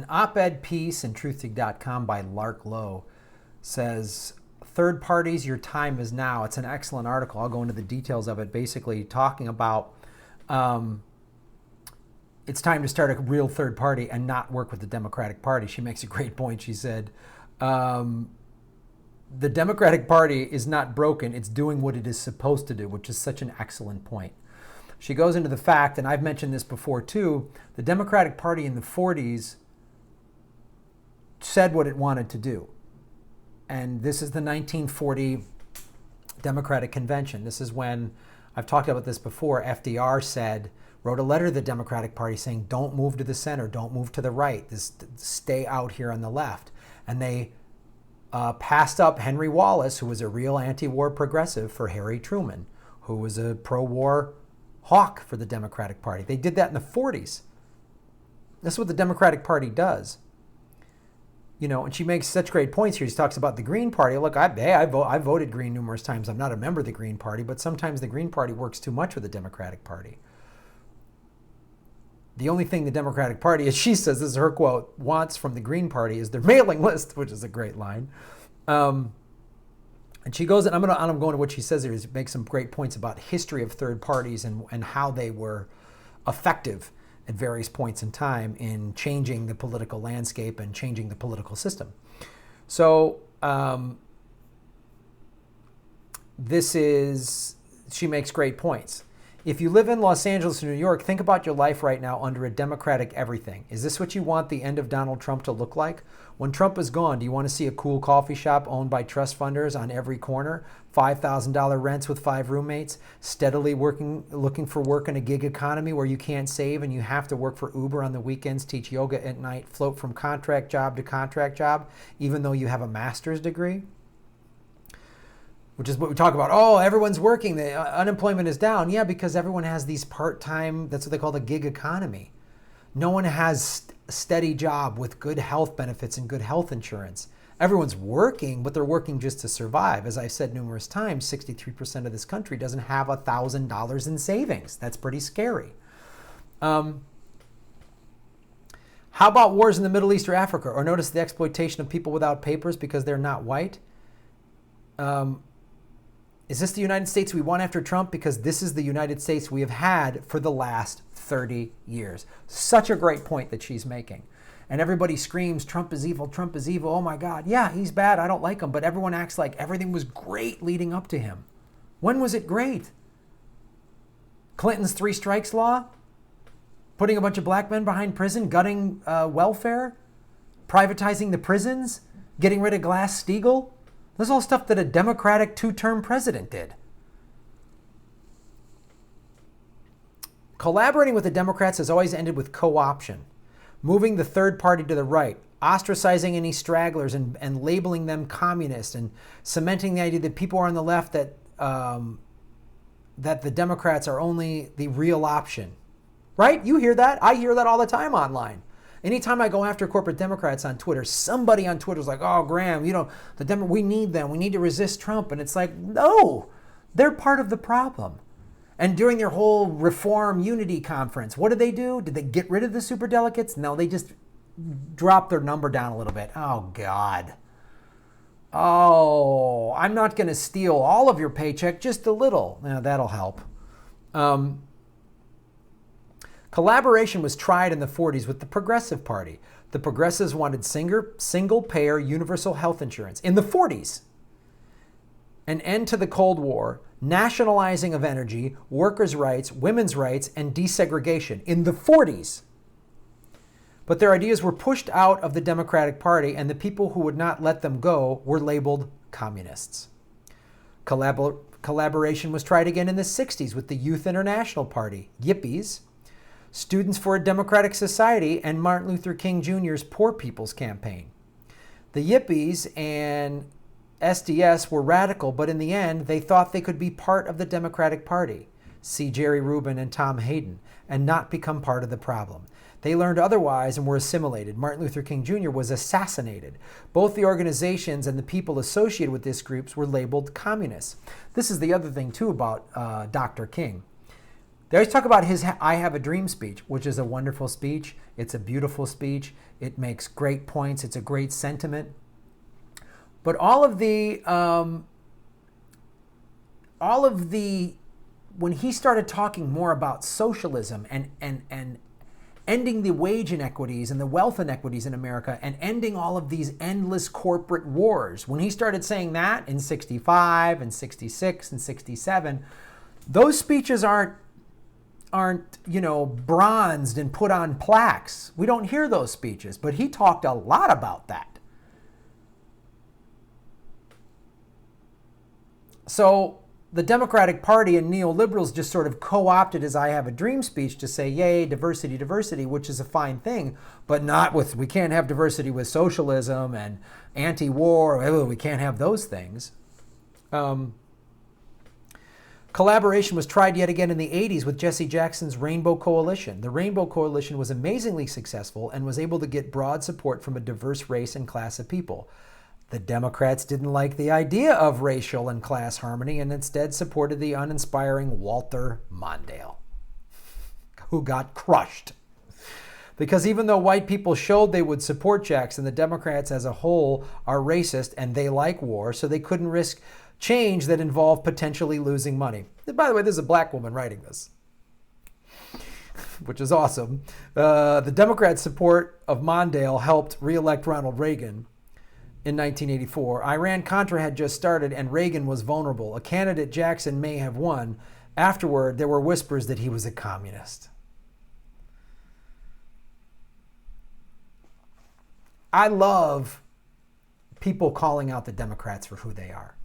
An op-ed piece in truthdig.com by Lark Lowe says, third parties, your time is now. It's an excellent article. I'll go into the details of it, basically talking about it's time to start a real third party and not work with the Democratic Party. She makes a great point. She said, the Democratic Party is not broken. It's doing what it is supposed to do, which is such an excellent point. She goes into the fact, and I've mentioned this before too, the Democratic Party in the 40s said what it wanted to do. And this is the 1940 Democratic Convention. This is when, I've talked about this before, FDR wrote a letter to the Democratic Party saying, don't move to the center, don't move to the right, stay out here on the left. And they passed up Henry Wallace, who was a real anti-war progressive, for Harry Truman, who was a pro-war hawk for the Democratic Party. They did that in the 40s. This is what the Democratic Party does. You know, and she makes such great points here. She talks about the Green Party. Look, I voted Green numerous times. I'm not a member of the Green Party, but sometimes the Green Party works too much with the Democratic Party. The only thing the Democratic Party, as she says, this is her quote, wants from the Green Party is their mailing list, which is a great line. And she goes, and I'm going to what she says here, is make some great points about history of third parties and how they were effective at various points in time in changing the political landscape and changing the political system. So she makes great points. If you live in Los Angeles or New York, think about your life right now under a Democratic everything. Is this what you want the end of Donald Trump to look like? When Trump is gone, do you want to see a cool coffee shop owned by trust funders on every corner, $5,000 rents with 5 roommates, steadily looking for work in a gig economy where you can't save and you have to work for Uber on the weekends, teach yoga at night, float from contract job to contract job, even though you have a master's degree? Which is what we talk about. Oh, everyone's working. The unemployment is down. Yeah, because everyone has these part-time, that's what they call the gig economy. No one has a steady job with good health benefits and good health insurance. Everyone's working, but they're working just to survive. As I've said numerous times, 63% of this country doesn't have $1,000 in savings. That's pretty scary. How about wars in the Middle East or Africa? Or notice the exploitation of people without papers because they're not white? Is this the United States we want after Trump? Because this is the United States we have had for the last 30 years. Such a great point that she's making. And everybody screams, Trump is evil, Trump is evil. Oh my God, yeah, he's bad, I don't like him. But everyone acts like everything was great leading up to him. When was it great? Clinton's 3 strikes law? Putting a bunch of black men behind prison, gutting welfare? Privatizing the prisons? Getting rid of Glass-Steagall? This is all stuff that a Democratic 2-term president did. Collaborating with the Democrats has always ended with co-option, moving the third party to the right, ostracizing any stragglers and labeling them communist, and cementing the idea that people are on the left that the Democrats are only the real option. Right? You hear that? I hear that all the time online. Anytime I go after corporate Democrats on Twitter, somebody on Twitter is like, oh, Graham, we need them. We need to resist Trump. And it's like, no, they're part of the problem. And during their whole Reform Unity conference, what did they do? Did they get rid of the superdelegates? No, they just dropped their number down a little bit. Oh, God. Oh, I'm not going to steal all of your paycheck, just a little. Now, that'll help. Collaboration was tried in the 40s with the Progressive Party. The Progressives wanted single-payer universal health insurance in the 40s. An end to the Cold War, nationalizing of energy, workers' rights, women's rights, and desegregation in the 40s. But their ideas were pushed out of the Democratic Party, and the people who would not let them go were labeled communists. Collaboration was tried again in the 60s with the Youth International Party, Yippies, Students for a Democratic Society, and Martin Luther King Jr.'s Poor People's Campaign. The Yippies and SDS were radical, but in the end, they thought they could be part of the Democratic Party, see Jerry Rubin and Tom Hayden, and not become part of the problem. They learned otherwise and were assimilated. Martin Luther King Jr. was assassinated. Both the organizations and the people associated with these groups were labeled communists. This is the other thing, too, about Dr. King. They always talk about his I Have a Dream speech, which is a wonderful speech. It's a beautiful speech. It makes great points. It's a great sentiment. But all of the, when he started talking more about socialism and ending the wage inequities and the wealth inequities in America and ending all of these endless corporate wars, when he started saying that in 65 and 66 and 67, those speeches aren't bronzed and put on plaques. We don't hear those speeches, but he talked a lot about that. So the Democratic Party and neoliberals just sort of co-opted his I Have a Dream speech to say, yay, diversity, diversity, which is a fine thing, but not with, we can't have diversity with socialism and anti-war. We can't have those things. Collaboration was tried yet again in the 80s with Jesse Jackson's Rainbow Coalition. The Rainbow Coalition was amazingly successful and was able to get broad support from a diverse race and class of people. The Democrats didn't like the idea of racial and class harmony and instead supported the uninspiring Walter Mondale, who got crushed. Because even though white people showed they would support Jackson, the Democrats as a whole are racist and they like war, so they couldn't risk change that involved potentially losing money. And by the way, there's a black woman writing this, which is awesome. The Democrats' support of Mondale helped re-elect Ronald Reagan in 1984. Iran-Contra had just started and Reagan was vulnerable. A candidate Jackson may have won. Afterward, there were whispers that he was a communist. I love people calling out the Democrats for who they are.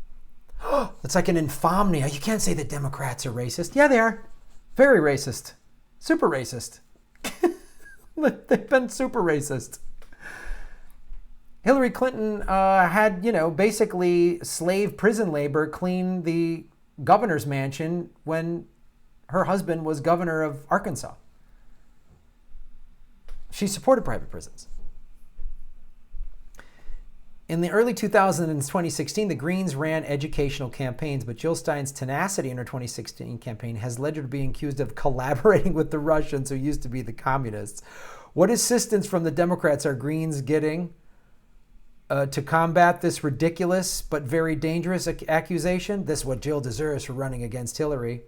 It's like an infamia. You can't say the Democrats are racist. Yeah, they are. Very racist. Super racist. They've been super racist. Hillary Clinton had, basically slave prison labor clean the governor's mansion when her husband was governor of Arkansas. She supported private prisons. In the early 2000s and 2016, the Greens ran educational campaigns, but Jill Stein's tenacity in her 2016 campaign has led her to being accused of collaborating with the Russians who used to be the communists. What assistance from the Democrats are Greens getting to combat this ridiculous but very dangerous accusation? This is what Jill deserves for running against Hillary.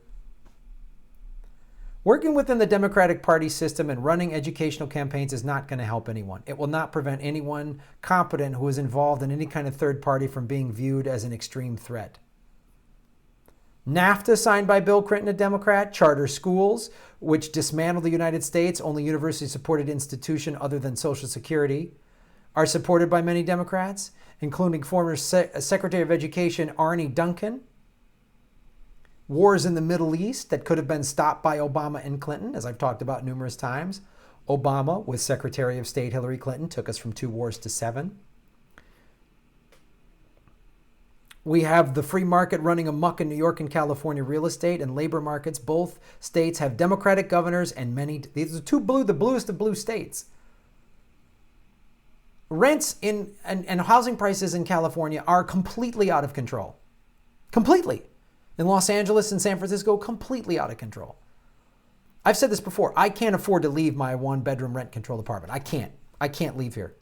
Working within the Democratic Party system and running educational campaigns is not going to help anyone. It will not prevent anyone competent who is involved in any kind of third party from being viewed as an extreme threat. NAFTA, signed by Bill Clinton, a Democrat, charter schools, which dismantled the United States' only university-supported institution other than Social Security, are supported by many Democrats, including former Secretary of Education Arne Duncan. Wars in the Middle East that could have been stopped by Obama and Clinton, as I've talked about numerous times. Obama, with Secretary of State Hillary Clinton, took us from 2 wars to 7. We have the free market running amok in New York and California real estate and labor markets. Both states have Democratic governors and these are the bluest of blue states. Rents and housing prices in California are completely out of control. Completely. In Los Angeles and San Francisco, completely out of control. I've said this before. I can't afford to leave my 1-bedroom rent-controlled apartment. I can't. I can't leave here.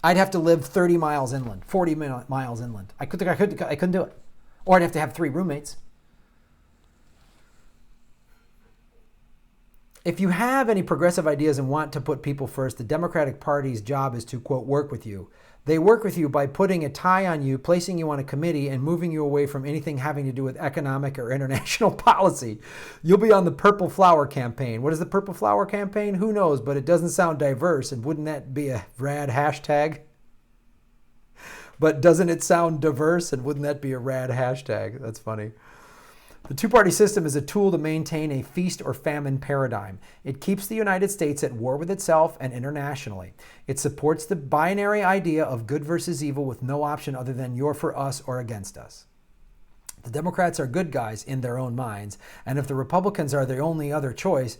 I'd have to live 30 miles inland, 40 miles inland. I couldn't do it. Or I'd have to have 3 roommates. If you have any progressive ideas and want to put people first, the Democratic Party's job is to, quote, work with you. They work with you by putting a tie on you, placing you on a committee, and moving you away from anything having to do with economic or international policy. You'll be on the Purple Flower Campaign. What is the Purple Flower Campaign? Who knows, but it doesn't sound diverse, and wouldn't that be a rad hashtag? But doesn't it sound diverse, and wouldn't that be a rad hashtag? That's funny. The two-party system is a tool to maintain a feast or famine paradigm. It keeps the United States at war with itself and internationally. It supports the binary idea of good versus evil with no option other than you're for us or against us. The Democrats are good guys in their own minds, and if the Republicans are the only other choice,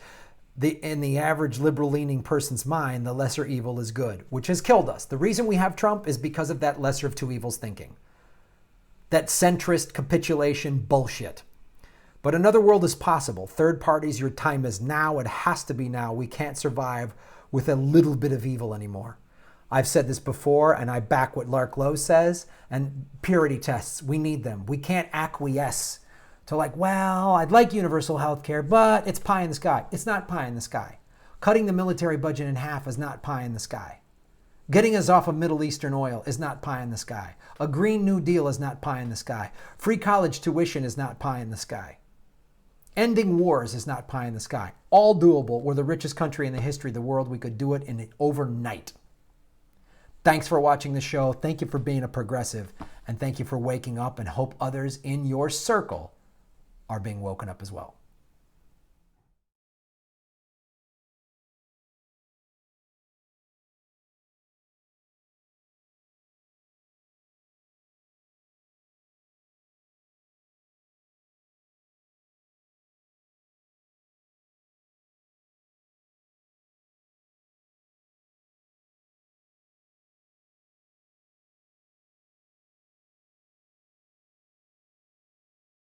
in the average liberal-leaning person's mind, the lesser evil is good, which has killed us. The reason we have Trump is because of that lesser of two evils thinking. That centrist capitulation bullshit. But another world is possible. Third parties, your time is now. It has to be now. We can't survive with a little bit of evil anymore. I've said this before, and I back what Lark Lowe says. And purity tests, we need them. We can't acquiesce to like, well, I'd like universal health care, but it's pie in the sky. It's not pie in the sky. Cutting the military budget in half is not pie in the sky. Getting us off of Middle Eastern oil is not pie in the sky. A Green New Deal is not pie in the sky. Free college tuition is not pie in the sky. Ending wars is not pie in the sky. All doable. We're the richest country in the history of the world. We could do it in overnight. Thanks for watching the show. Thank you for being a progressive. And thank you for waking up, and hope others in your circle are being woken up as well.